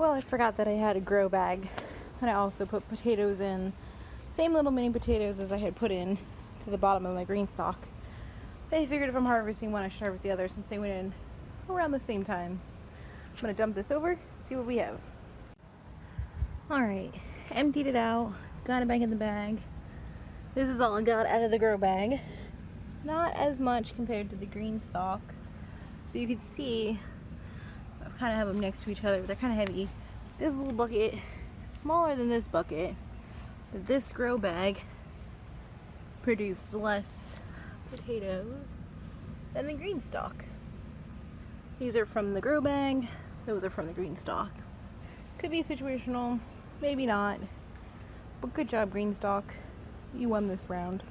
Well, I forgot that I had a grow bag, and I also put potatoes in. Same little mini potatoes as I had put in to the bottom of my green stalk. I figured if I'm harvesting one, I should harvest the other since they went in around the same time. I'm gonna dump this over, see what we have. Alright, emptied it out, got it back in the bag. This is all I got out of the grow bag. Not as much compared to the green stalk. So you can see, I kind of have them next to each other, but they're kind of heavy. This little bucket is smaller than this bucket, but this grow bag produced less potatoes than the green stalk. These are from the grow bag, those are from the green stalk. Could be situational, maybe not, but good job green stalk. You won this round.